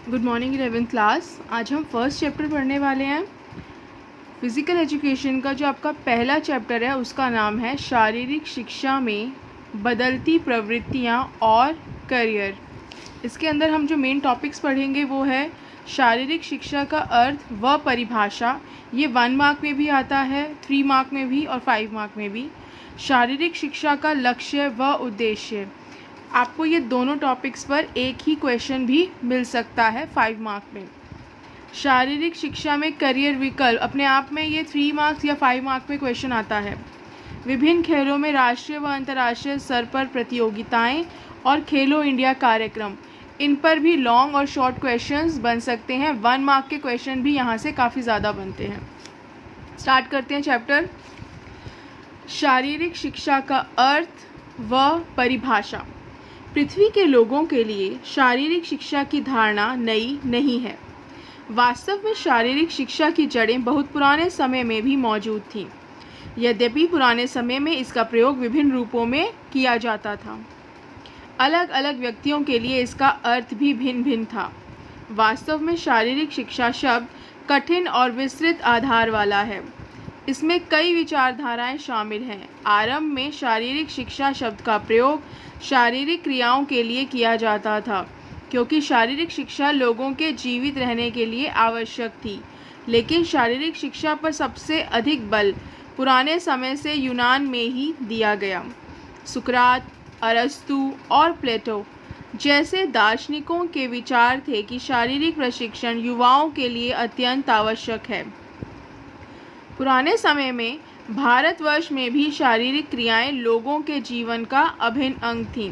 Good morning 11th class. आज हम first chapter पढ़ने वाले हैं। फिज़िकल एजुकेशन का जो आपका पहला चैप्टर है उसका नाम है शारीरिक शिक्षा में बदलती प्रवृत्तियाँ और करियर। इसके अंदर हम जो मेन टॉपिक्स पढ़ेंगे वो है शारीरिक शिक्षा का अर्थ व परिभाषा। ये 1 मार्क में भी आता है, 3 मार्क में भी और 5 मार्क में भी। शारीरिक शिक्षा का लक्ष्य व उद्देश्य। आपको ये दोनों टॉपिक्स पर एक ही क्वेश्चन भी मिल सकता है 5 मार्क में। शारीरिक शिक्षा में करियर विकल्प, अपने आप में ये 3 मार्क्स या 5 मार्क में क्वेश्चन आता है। विभिन्न खेलों में राष्ट्रीय व अंतर्राष्ट्रीय स्तर पर प्रतियोगिताएं और खेलो इंडिया कार्यक्रम, इन पर भी लॉन्ग और शॉर्ट क्वेश्चंस बन सकते हैं। 1 मार्क के क्वेश्चन भी यहाँ से काफ़ी ज़्यादा बनते हैं। स्टार्ट करते हैं चैप्टर। शारीरिक शिक्षा का अर्थ व परिभाषा। पृथ्वी के लोगों के लिए शारीरिक शिक्षा की धारणा नई नहीं है। वास्तव में शारीरिक शिक्षा की जड़ें बहुत पुराने समय में भी मौजूद थीं। यद्यपि पुराने समय में इसका प्रयोग विभिन्न रूपों में किया जाता था। अलग अलग व्यक्तियों के लिए इसका अर्थ भी भिन्न भिन्न था। वास्तव में शारीरिक शिक्षा शब्द कठिन और विस्तृत आधार वाला है। इसमें कई विचारधाराएं शामिल हैं। आरंभ में शारीरिक शिक्षा शब्द का प्रयोग शारीरिक क्रियाओं के लिए किया जाता था, क्योंकि शारीरिक शिक्षा लोगों के जीवित रहने के लिए आवश्यक थी। लेकिन शारीरिक शिक्षा पर सबसे अधिक बल पुराने समय से यूनान में ही दिया गया। सुकरात, अरस्तु और प्लेटो जैसे दार्शनिकों के विचार थे कि शारीरिक प्रशिक्षण युवाओं के लिए अत्यंत आवश्यक है। पुराने समय में भारतवर्ष में भी शारीरिक क्रियाएं लोगों के जीवन का अभिन्न अंग थीं।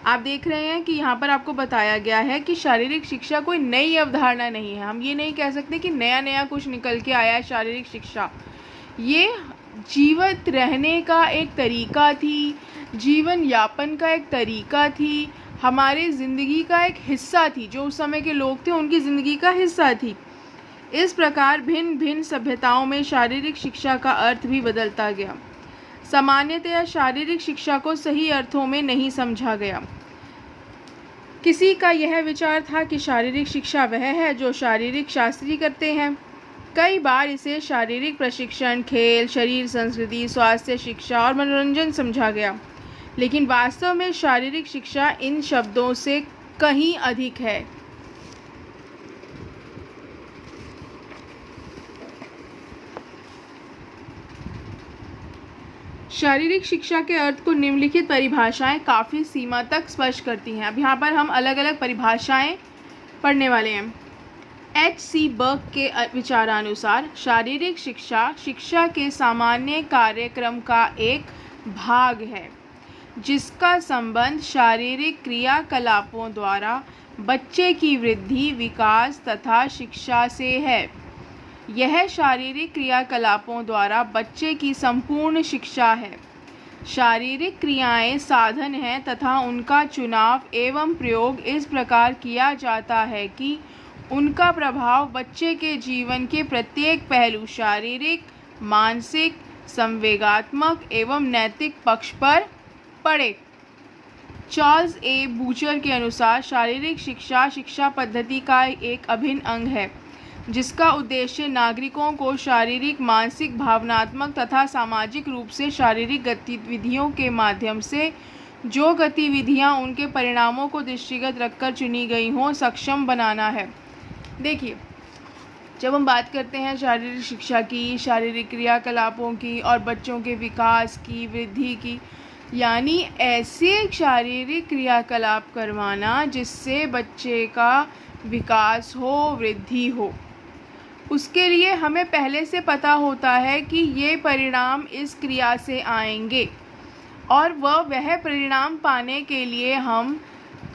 आप देख रहे हैं कि यहाँ पर आपको बताया गया है कि शारीरिक शिक्षा कोई नई अवधारणा नहीं है। हम ये नहीं कह सकते कि नया नया कुछ निकल के आया है शारीरिक शिक्षा। ये जीवित रहने का एक तरीका थी, जीवन यापन का एक तरीका थी, हमारे ज़िंदगी का एक हिस्सा थी। जो उस समय के लोग थे उनकी ज़िंदगी का हिस्सा थी। इस प्रकार भिन्न भिन्न सभ्यताओं में शारीरिक शिक्षा का अर्थ भी बदलता गया। सामान्यतया शारीरिक शिक्षा को सही अर्थों में नहीं समझा गया। किसी का यह विचार था कि शारीरिक शिक्षा वह है जो शारीरिक शास्त्री करते हैं। कई बार इसे शारीरिक प्रशिक्षण, खेल, शरीर संस्कृति, स्वास्थ्य शिक्षा और मनोरंजन समझा गया। लेकिन वास्तव में शारीरिक शिक्षा इन शब्दों से कहीं अधिक है। शारीरिक शिक्षा के अर्थ को निम्नलिखित परिभाषाएं काफ़ी सीमा तक स्पष्ट करती हैं। अब यहाँ पर हम अलग अलग परिभाषाएं पढ़ने वाले हैं। H.C. बर्क के विचारानुसार शारीरिक शिक्षा शिक्षा के सामान्य कार्यक्रम का एक भाग है, जिसका संबंध शारीरिक क्रियाकलापों द्वारा बच्चे की वृद्धि, विकास तथा शिक्षा से है। यह शारीरिक क्रियाकलापों द्वारा बच्चे की संपूर्ण शिक्षा है। शारीरिक क्रियाएं साधन हैं तथा उनका चुनाव एवं प्रयोग इस प्रकार किया जाता है कि उनका प्रभाव बच्चे के जीवन के प्रत्येक पहलू, शारीरिक, मानसिक, संवेगात्मक एवं नैतिक पक्ष पर पड़े। चार्ल्स ए बूचर के अनुसार शारीरिक शिक्षा शिक्षा पद्धति का एक अभिन्न अंग है, जिसका उद्देश्य नागरिकों को शारीरिक, मानसिक, भावनात्मक तथा सामाजिक रूप से शारीरिक गतिविधियों के माध्यम से जो गतिविधियां उनके परिणामों को दृष्टिगत रखकर चुनी गई हों, सक्षम बनाना है। देखिए, जब हम बात करते हैं शारीरिक शिक्षा की, शारीरिक क्रियाकलापों की और बच्चों के विकास की, वृद्धि की, यानी ऐसे शारीरिक क्रियाकलाप करवाना जिससे बच्चे का विकास हो, वृद्धि हो, उसके लिए हमें पहले से पता होता है कि ये परिणाम इस क्रिया से आएंगे और वह परिणाम पाने के लिए हम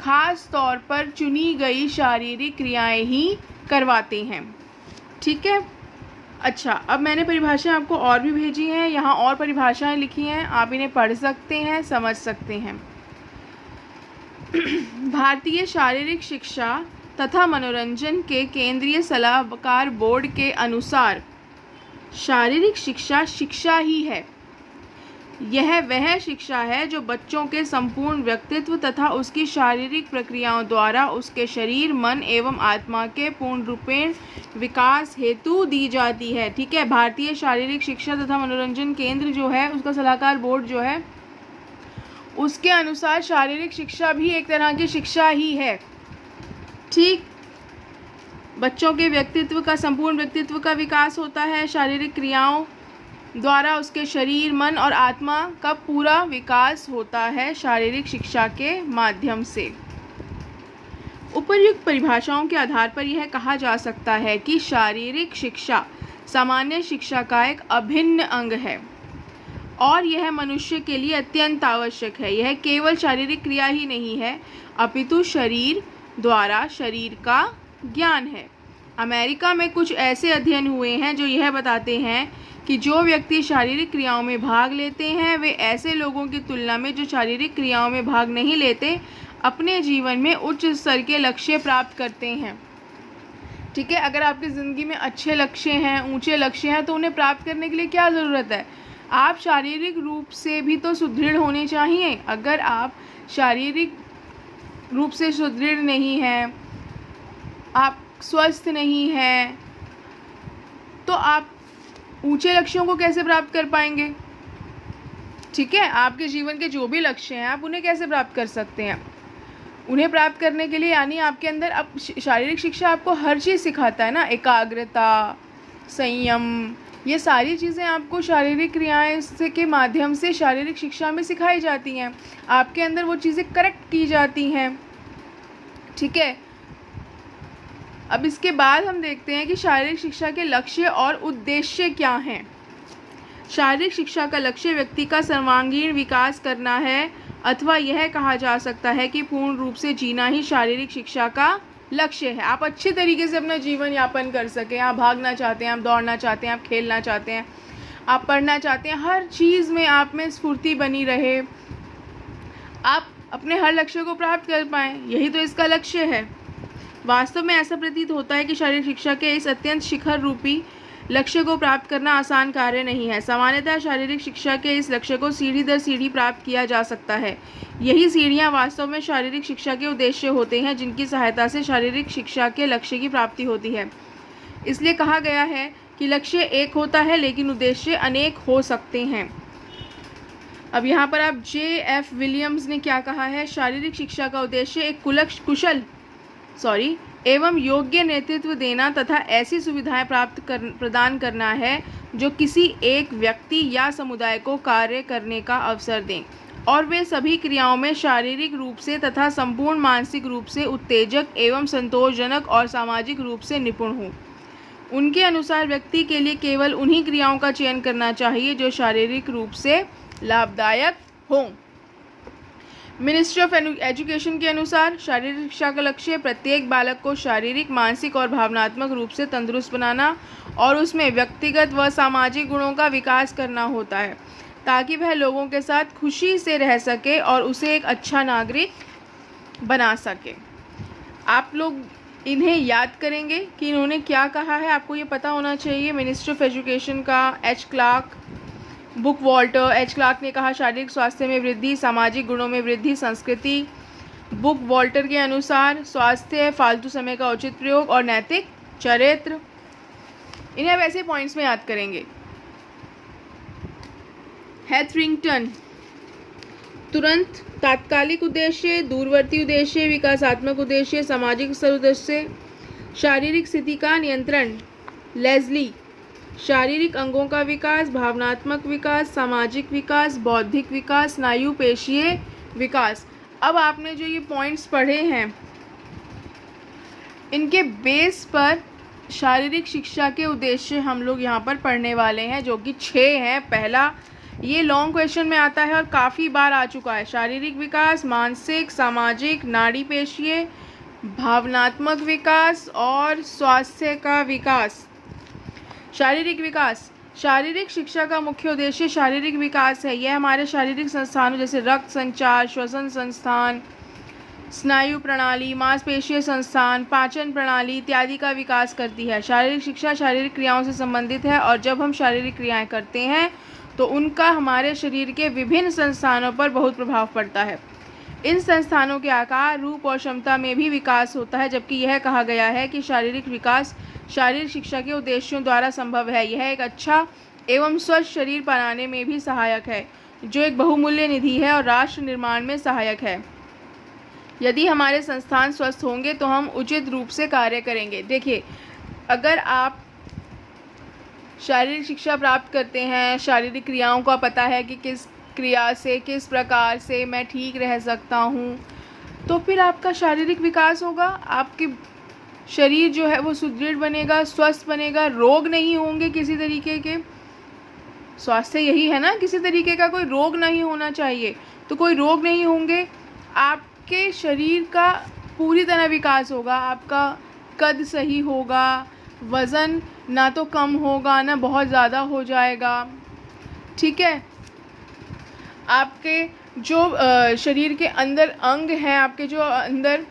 खास तौर पर चुनी गई शारीरिक क्रियाएं ही करवाते हैं। ठीक है। अच्छा, अब मैंने परिभाषाएं आपको और भी भेजी हैं। यहाँ और परिभाषाएं लिखी हैं, आप इन्हें पढ़ सकते हैं, समझ सकते हैं। भारतीय शारीरिक शिक्षा तथा मनोरंजन के केंद्रीय सलाहकार बोर्ड के अनुसार शारीरिक शिक्षा शिक्षा ही है। यह वह शिक्षा है जो बच्चों के संपूर्ण व्यक्तित्व तथा उसकी शारीरिक प्रक्रियाओं द्वारा उसके शरीर, मन एवं आत्मा के पूर्ण रूपेण विकास हेतु दी जाती है। ठीक है, भारतीय शारीरिक शिक्षा तथा मनोरंजन केंद्र जो है, उसका सलाहकार बोर्ड जो है, उसके अनुसार शारीरिक शिक्षा भी एक तरह की शिक्षा ही है। ठीक, बच्चों के व्यक्तित्व का, संपूर्ण व्यक्तित्व का विकास होता है शारीरिक क्रियाओं द्वारा उसके शरीर, मन और आत्मा का पूरा विकास होता है शारीरिक शिक्षा के माध्यम से। उपर्युक्त परिभाषाओं के आधार पर यह कहा जा सकता है कि शारीरिक शिक्षा सामान्य शिक्षा का एक अभिन्न अंग है और यह मनुष्य के लिए अत्यंत आवश्यक है। यह केवल शारीरिक क्रिया ही नहीं है, अपितु शरीर द्वारा शरीर का ज्ञान है। अमेरिका में कुछ ऐसे अध्ययन हुए हैं जो यह बताते हैं कि जो व्यक्ति शारीरिक क्रियाओं में भाग लेते हैं वे ऐसे लोगों की तुलना में जो शारीरिक क्रियाओं में भाग नहीं लेते अपने जीवन में उच्च स्तर के लक्ष्य प्राप्त करते हैं। ठीक है, अगर आपकी ज़िंदगी में अच्छे लक्ष्य हैं, ऊंचे लक्ष्य हैं, तो उन्हें प्राप्त करने के लिए क्या ज़रूरत है? आप शारीरिक रूप से भी तो सुदृढ़ होने चाहिए। अगर आप शारीरिक रूप से सुदृढ़ नहीं हैं, आप स्वस्थ नहीं हैं, तो आप ऊंचे लक्ष्यों को कैसे प्राप्त कर पाएंगे? ठीक है, आपके जीवन के जो भी लक्ष्य हैं आप उन्हें कैसे प्राप्त कर सकते हैं? उन्हें प्राप्त करने के लिए यानी आपके अंदर, अब शारीरिक शिक्षा आपको हर चीज़ सिखाता है ना, एकाग्रता, संयम, ये सारी चीज़ें आपको शारीरिक क्रियाएं से के माध्यम से शारीरिक शिक्षा में सिखाई जाती हैं। आपके अंदर वो चीज़ें करेक्ट की जाती हैं। ठीक है, अब इसके बाद हम देखते हैं कि शारीरिक शिक्षा के लक्ष्य और उद्देश्य क्या हैं। शारीरिक शिक्षा का लक्ष्य व्यक्ति का सर्वांगीण विकास करना है, अथवा यह कहा जा सकता है कि पूर्ण रूप से जीना ही शारीरिक शिक्षा का लक्ष्य है। आप अच्छे तरीके से अपना जीवन यापन कर सकें। आप भागना चाहते हैं, आप दौड़ना चाहते हैं, आप खेलना चाहते हैं, आप पढ़ना चाहते हैं, हर चीज़ में आप में स्फूर्ति बनी रहे, आप अपने हर लक्ष्य को प्राप्त कर पाएँ, यही तो इसका लक्ष्य है। वास्तव में ऐसा प्रतीत होता है कि शारीरिक शिक्षा के इस अत्यंत शिखर रूपी लक्ष्य को प्राप्त करना आसान कार्य नहीं है। सामान्यतः शारीरिक शिक्षा के इस लक्ष्य को सीढ़ी दर सीढ़ी प्राप्त किया जा सकता है। यही सीढ़ियां वास्तव में शारीरिक शिक्षा के उद्देश्य होते हैं, जिनकी सहायता से शारीरिक शिक्षा के लक्ष्य की प्राप्ति होती है। इसलिए कहा गया है कि लक्ष्य एक होता है लेकिन उद्देश्य अनेक हो सकते हैं। अब यहाँ पर आप J.F. विलियम्स ने क्या कहा है? शारीरिक शिक्षा का उद्देश्य एक कुशल एवं योग्य नेतृत्व देना तथा ऐसी सुविधाएं प्रदान करना है जो किसी एक व्यक्ति या समुदाय को कार्य करने का अवसर दें और वे सभी क्रियाओं में शारीरिक रूप से तथा संपूर्ण मानसिक रूप से उत्तेजक एवं संतोषजनक और सामाजिक रूप से निपुण हों। उनके अनुसार व्यक्ति के लिए केवल उन्हीं क्रियाओं का चयन करना चाहिए जो शारीरिक रूप से लाभदायक हों। मिनिस्ट्री ऑफ एजुकेशन के अनुसार शारीरिक शिक्षा का लक्ष्य प्रत्येक बालक को शारीरिक, मानसिक और भावनात्मक रूप से तंदुरुस्त बनाना और उसमें व्यक्तिगत व सामाजिक गुणों का विकास करना होता है ताकि वह लोगों के साथ खुशी से रह सके और उसे एक अच्छा नागरिक बना सके। आप लोग इन्हें याद करेंगे कि इन्होंने क्या कहा है, आपको ये पता होना चाहिए। मिनिस्ट्री ऑफ एजुकेशन का H. Clark, book Walter. H. Clark ने कहा शारीरिक स्वास्थ्य में वृद्धि, सामाजिक गुणों में वृद्धि, संस्कृति। बुक वॉल्टर के अनुसार स्वास्थ्य, फालतू समय का उचित प्रयोग और नैतिक चरित्र। इन्हें अब ऐसे पॉइंट्स में याद करेंगे। हेथरिंगटन, तुरंत तात्कालिक उद्देश्य, दूरवर्ती उद्देश्य, विकासात्मक उद्देश्य, सामाजिक स्तर उद्देश्य, शारीरिक स्थिति का नियंत्रण। लेज़ली, शारीरिक अंगों का विकास, भावनात्मक विकास, सामाजिक विकास, बौद्धिक विकास, स्नायु पेशीय विकास। अब आपने जो ये पॉइंट्स पढ़े हैं इनके बेस पर शारीरिक शिक्षा के उद्देश्य हम लोग यहाँ पर पढ़ने वाले हैं, जो कि 6 हैं। पहला, ये लॉन्ग क्वेश्चन में आता है और काफ़ी बार आ चुका है। शारीरिक विकास, मानसिक, सामाजिक, नाड़ी पेशीय, भावनात्मक विकास और स्वास्थ्य का विकास। शारीरिक विकास, शारीरिक शिक्षा का मुख्य उद्देश्य शारीरिक विकास है। यह हमारे शारीरिक संस्थानों जैसे रक्त संचार, श्वसन संस्थान, स्नायु प्रणाली, मांसपेशीय संस्थान, पाचन प्रणाली इत्यादि का विकास करती है। शारीरिक शिक्षा शारीरिक क्रियाओं से संबंधित है और जब हम शारीरिक क्रियाएं करते हैं तो उनका हमारे शरीर के विभिन्न संस्थानों पर बहुत प्रभाव पड़ता है। इन संस्थानों के आकार, रूप और क्षमता में भी विकास होता है, जबकि यह कहा गया है कि शारीरिक विकास शारीरिक शिक्षा के उद्देश्यों द्वारा संभव है। यह एक अच्छा एवं स्वस्थ शरीर बनाने में भी सहायक है, जो एक बहुमूल्य निधि है और राष्ट्र निर्माण में सहायक है। यदि हमारे संस्थान स्वस्थ होंगे तो हम उचित रूप से कार्य करेंगे। देखिए, अगर आप शारीरिक शिक्षा प्राप्त करते हैं, शारीरिक क्रियाओं का पता है कि किस क्रिया से किस प्रकार से मैं ठीक रह सकता हूँ, तो फिर आपका शारीरिक विकास होगा, आपके शरीर जो है वो सुदृढ़ बनेगा, स्वस्थ बनेगा, रोग नहीं होंगे किसी तरीके के। स्वास्थ्य यही है ना, किसी तरीके का कोई रोग नहीं होना चाहिए, तो कोई रोग नहीं होंगे, आपके शरीर का पूरी तरह विकास होगा, आपका कद सही होगा, वज़न ना तो कम होगा ना बहुत ज़्यादा हो जाएगा, ठीक है। आपके जो शरीर के अंदर अंग हैं, आपके जो अंदर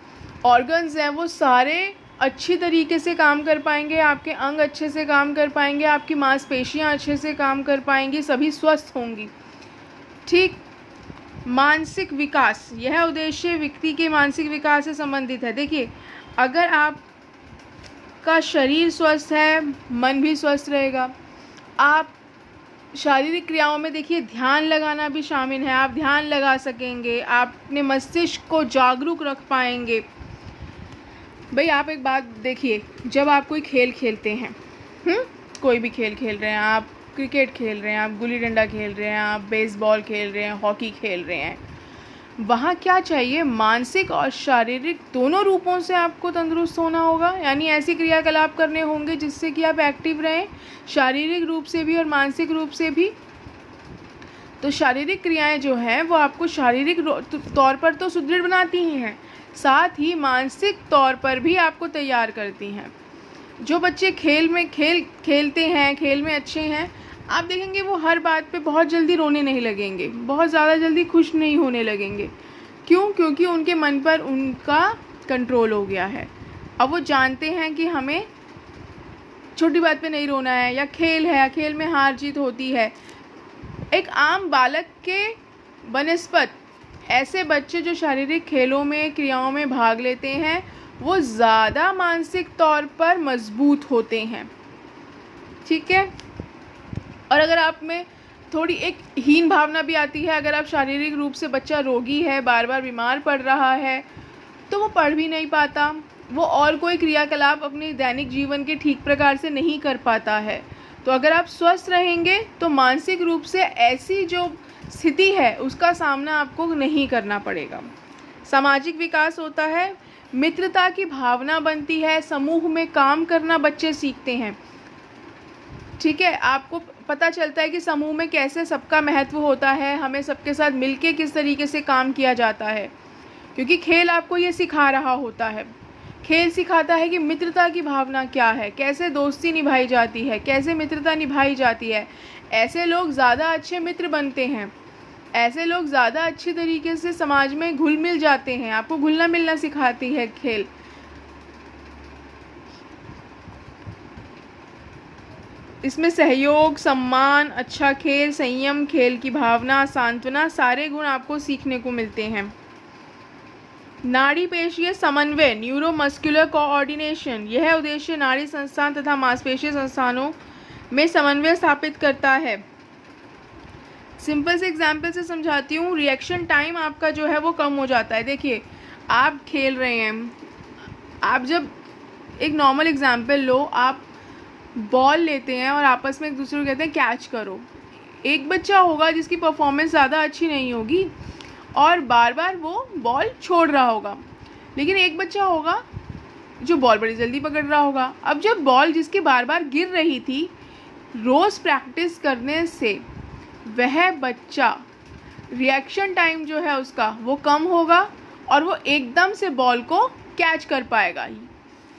ऑर्गन्स हैं, वो सारे अच्छी तरीके से काम कर पाएंगे, आपके अंग अच्छे से काम कर पाएंगे, आपकी मांसपेशियां अच्छे से काम कर पाएंगी, सभी स्वस्थ होंगी, ठीक। मानसिक विकास, यह उद्देश्य व्यक्ति के मानसिक विकास से संबंधित है। देखिए, अगर आपका शरीर स्वस्थ है, मन भी स्वस्थ रहेगा। आप शारीरिक क्रियाओं में देखिए ध्यान लगाना भी शामिल है, आप ध्यान लगा सकेंगे, आप अपने मस्तिष्क को जागरूक रख पाएंगे। भाई आप एक बात देखिए, जब आप कोई खेल खेलते हैं, कोई भी खेल खेल रहे हैं, आप क्रिकेट खेल रहे हैं, आप गुल्ली डंडा खेल रहे हैं, आप बेसबॉल खेल रहे हैं, हॉकी खेल रहे हैं, वहाँ क्या चाहिए, मानसिक और शारीरिक दोनों रूपों से आपको तंदुरुस्त होना होगा। यानी ऐसी क्रियाकलाप करने होंगे जिससे कि आप एक्टिव रहें, शारीरिक रूप से भी और मानसिक रूप से भी। तो शारीरिक क्रियाएं जो हैं वो आपको शारीरिक तौर पर तो सुदृढ़ बनाती ही हैं, साथ ही मानसिक तौर पर भी आपको तैयार करती हैं। जो बच्चे खेलते हैं, खेल में अच्छे हैं, आप देखेंगे वो हर बात पे बहुत जल्दी रोने नहीं लगेंगे, बहुत ज़्यादा जल्दी खुश नहीं होने लगेंगे। क्यों? क्योंकि उनके मन पर उनका कंट्रोल हो गया है। अब वो जानते हैं कि हमें छोटी बात पे नहीं रोना है, या खेल है, खेल में हार जीत होती है। एक आम बालक के बनस्पत ऐसे बच्चे जो शारीरिक खेलों में, क्रियाओं में भाग लेते हैं, वो ज़्यादा मानसिक तौर पर मजबूत होते हैं, ठीक है। और अगर आप में थोड़ी एक हीन भावना भी आती है, अगर आप शारीरिक रूप से बच्चा रोगी है, बार बार बीमार पड़ रहा है, तो वो पढ़ भी नहीं पाता, वो और कोई क्रियाकलाप अपने दैनिक जीवन के ठीक प्रकार से नहीं कर पाता है। तो अगर आप स्वस्थ रहेंगे तो मानसिक रूप से ऐसी जो स्थिति है उसका सामना आपको नहीं करना पड़ेगा। सामाजिक विकास होता है, मित्रता की भावना बनती है, समूह में काम करना बच्चे सीखते हैं, ठीक है। आपको पता चलता है कि समूह में कैसे सबका महत्व होता है, हमें सबके साथ मिलके किस तरीके से काम किया जाता है, क्योंकि खेल आपको ये सिखा रहा होता है। खेल सिखाता है कि मित्रता की भावना क्या है, कैसे दोस्ती निभाई जाती है, कैसे मित्रता निभाई जाती है। ऐसे लोग ज़्यादा अच्छे मित्र बनते हैं, ऐसे लोग ज़्यादा अच्छी तरीके से समाज में घुल मिल जाते हैं। आपको घुलना मिलना सिखाती है खेल। इसमें सहयोग, सम्मान, अच्छा खेल, संयम, खेल की भावना, सांत्वना, सारे गुण आपको सीखने को मिलते हैं। नाड़ी पेशीय समन्वय, न्यूरोमस्कुलर कोऑर्डिनेशन, यह उद्देश्य नाड़ी संस्थान तथा मांसपेशीय संस्थानों में समन्वय स्थापित करता है। सिंपल से एग्जाम्पल से समझाती हूँ। रिएक्शन टाइम आपका जो है वो कम हो जाता है। देखिए, आप खेल रहे हैं, आप जब एक नॉर्मल एग्जाम्पल लो, आप बॉल लेते हैं और आपस में एक दूसरे को कहते हैं कैच करो। एक बच्चा होगा जिसकी परफॉर्मेंस ज़्यादा अच्छी नहीं होगी और बार बार वो बॉल छोड़ रहा होगा, लेकिन एक बच्चा होगा जो बॉल बड़ी जल्दी पकड़ रहा होगा। अब जब बॉल जिसकी बार बार गिर रही थी, रोज़ प्रैक्टिस करने से वह बच्चा रिएक्शन टाइम जो है उसका वो कम होगा और वो एकदम से बॉल को कैच कर पाएगा।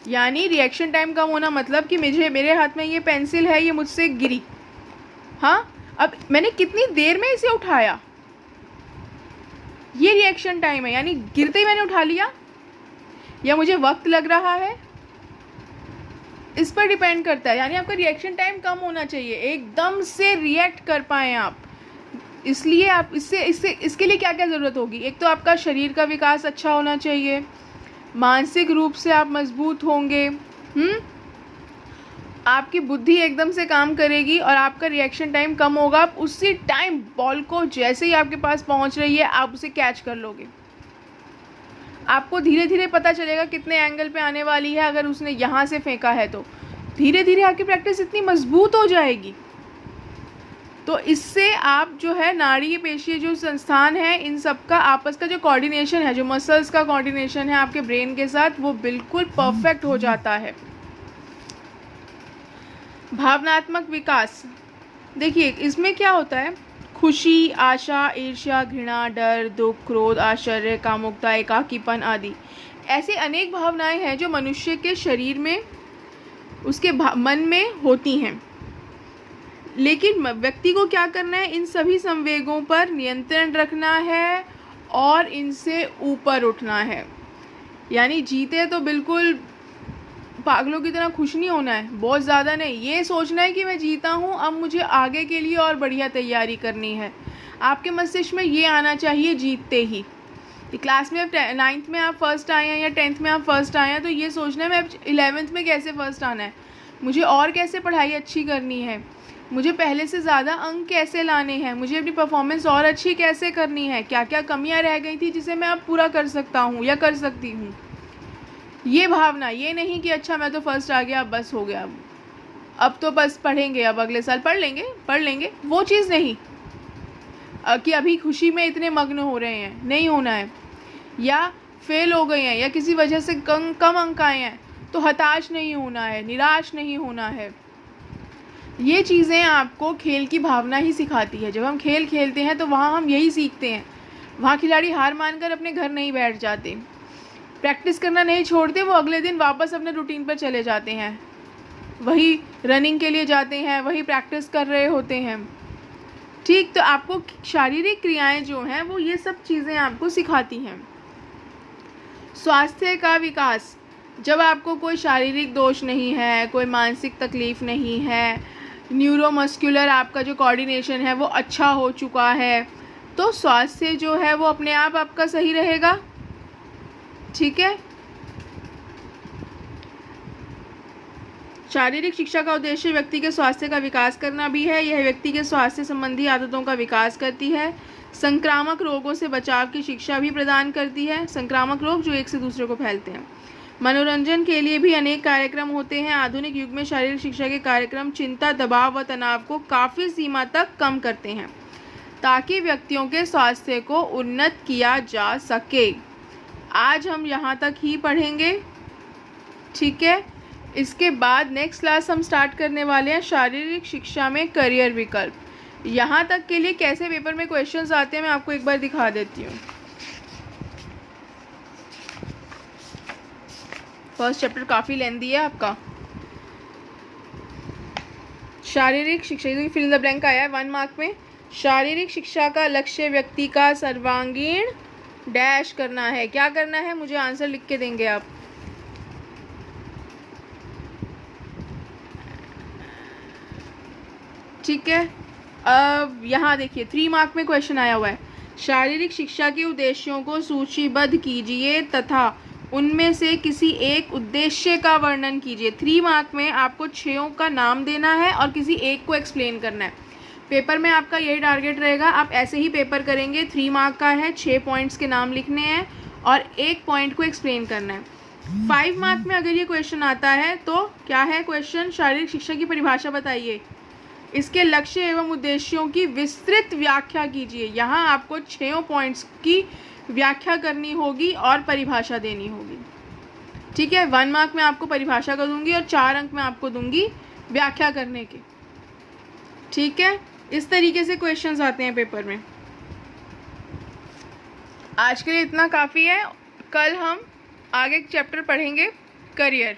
यानी रिएक्शन टाइम कम होना मतलब कि मेरे हाथ में ये पेंसिल है, ये मुझसे गिरी, हाँ, अब मैंने कितनी देर में इसे उठाया, ये रिएक्शन टाइम है। यानी गिरते ही मैंने उठा लिया, या मुझे वक्त लग रहा है, इस पर डिपेंड करता है, यानी आपका रिएक्शन टाइम कम होना चाहिए, एकदम से रिएक्ट कर पाएँ आप। इसलिए आप इसके लिए क्या क्या ज़रूरत होगी, एक तो आपका शरीर का विकास अच्छा होना चाहिए, मानसिक रूप से आप मजबूत होंगे, आपकी बुद्धि एकदम से काम करेगी और आपका रिएक्शन टाइम कम होगा। आप उसी टाइम बॉल को जैसे ही आपके पास पहुंच रही है आप उसे कैच कर लोगे। आपको धीरे धीरे पता चलेगा कितने एंगल पे आने वाली है, अगर उसने यहाँ से फेंका है तो धीरे धीरे आपकी प्रैक्टिस इतनी मजबूत हो जाएगी। तो इससे आप जो है नाड़ी पेशी जो संस्थान है इन सब का आपस का जो कोऑर्डिनेशन है, जो मसल्स का कोऑर्डिनेशन है आपके ब्रेन के साथ, वो बिल्कुल परफेक्ट हो जाता है। भावनात्मक विकास, देखिए इसमें क्या होता है, खुशी, आशा, ईर्ष्या, घृणा, डर, दुख, क्रोध, आश्चर्य, कामुकता, एकाकीपन आदि ऐसी अनेक भावनाएं हैं जो मनुष्य के शरीर में, उसके मन में होती हैं। लेकिन व्यक्ति को क्या करना है, इन सभी संवेगों पर नियंत्रण रखना है और इनसे ऊपर उठना है। यानी जीते तो बिल्कुल पागलों की तरह खुश नहीं होना है, बहुत ज़्यादा नहीं, ये सोचना है कि मैं जीता हूँ, अब मुझे आगे के लिए और बढ़िया तैयारी करनी है। आपके मस्तिष्क में ये आना चाहिए जीतते ही। क्लास में 9th में आप फर्स्ट आए हैं या 10th में आप फर्स्ट आए हैं, तो ये सोचना है मैं 11th में कैसे फर्स्ट आना है, मुझे और कैसे पढ़ाई अच्छी करनी है, मुझे पहले से ज़्यादा अंक कैसे लाने हैं, मुझे अपनी परफॉर्मेंस और अच्छी कैसे करनी है, क्या क्या कमियाँ रह गई थी जिसे मैं अब पूरा कर सकता हूँ या कर सकती हूँ। ये भावना, ये नहीं कि अच्छा मैं तो फर्स्ट आ गया अब बस हो गया, अब तो बस पढ़ेंगे, अब अगले साल पढ़ लेंगे, वो चीज़ नहीं कि अभी खुशी में इतने मग्न हो रहे हैं, नहीं होना है। या फेल हो गए हैं या किसी वजह से कम अंक आए हैं तो हताश नहीं होना है, निराश नहीं होना है। ये चीज़ें आपको खेल की भावना ही सिखाती है। जब हम खेल खेलते हैं तो वहाँ हम यही सीखते हैं। वहाँ खिलाड़ी हार मानकर अपने घर नहीं बैठ जाते, प्रैक्टिस करना नहीं छोड़ते, वो अगले दिन वापस अपने रूटीन पर चले जाते हैं, वही रनिंग के लिए जाते हैं, वही प्रैक्टिस कर रहे होते हैं। ठीक, तो आपको शारीरिक क्रियाएं जो हैं वो ये सब चीज़ें आपको सिखाती हैं। स्वास्थ्य का विकास, जब आपको कोई शारीरिक दोष नहीं है, कोई मानसिक तकलीफ नहीं है, न्यूरोमस्कुलर आपका जो कोऑर्डिनेशन है वो अच्छा हो चुका है, तो स्वास्थ्य जो है वो अपने आप आपका सही रहेगा। ठीक है। शारीरिक शिक्षा का उद्देश्य व्यक्ति के स्वास्थ्य का विकास करना भी है। यह व्यक्ति के स्वास्थ्य संबंधी आदतों का विकास करती है। संक्रामक रोगों से बचाव की शिक्षा भी प्रदान करती है, संक्रामक रोग जो एक से दूसरे को फैलते हैं। मनोरंजन के लिए भी अनेक कार्यक्रम होते हैं। आधुनिक युग में शारीरिक शिक्षा के कार्यक्रम चिंता, दबाव व तनाव को काफ़ी सीमा तक कम करते हैं ताकि व्यक्तियों के स्वास्थ्य को उन्नत किया जा सके। आज हम यहाँ तक ही पढ़ेंगे, ठीक है। इसके बाद नेक्स्ट क्लास हम स्टार्ट करने वाले हैं शारीरिक शिक्षा में करियर विकल्प। यहाँ तक के लिए कैसे पेपर में क्वेश्चंस आते हैं मैं आपको एक बार दिखा देती हूँ। फर्स्ट चैप्टर काफ़ी लेंथी है आपका। शारीरिक शिक्षा, फिल इन द ब्लैंक आया है 1 मार्क में। शारीरिक शिक्षा का लक्ष्य व्यक्ति का सर्वांगीण डैश करना है। क्या करना है, मुझे आंसर लिख के देंगे आप। ठीक है। अब यहाँ देखिए 3 मार्क में क्वेश्चन आया हुआ है। शारीरिक शिक्षा के उद्देश्यों को सूचीबद्ध कीजिए तथा उनमें से किसी एक उद्देश्य का वर्णन कीजिए। 3 मार्क में आपको 6 का नाम देना है और किसी एक को एक्सप्लेन करना है। पेपर में आपका यही टारगेट रहेगा, आप ऐसे ही पेपर करेंगे। 3 मार्क का है, 6 पॉइंट्स के नाम लिखने हैं और 1 पॉइंट को एक्सप्लेन करना है। 5 मार्क में अगर ये क्वेश्चन आता है तो क्या है क्वेश्चन, शारीरिक शिक्षा की परिभाषा बताइए, इसके लक्ष्य एवं उद्देश्यों की विस्तृत व्याख्या कीजिए। यहाँ आपको 6 पॉइंट्स की व्याख्या करनी होगी और परिभाषा देनी होगी। ठीक है। 1 मार्क में आपको परिभाषा का दूंगी और 4 अंक में आपको दूंगी व्याख्या करने के। ठीक है। इस तरीके से क्वेश्चंस आते हैं पेपर में। आज के लिए इतना काफ़ी है। कल हम आगे चैप्टर पढ़ेंगे करियर।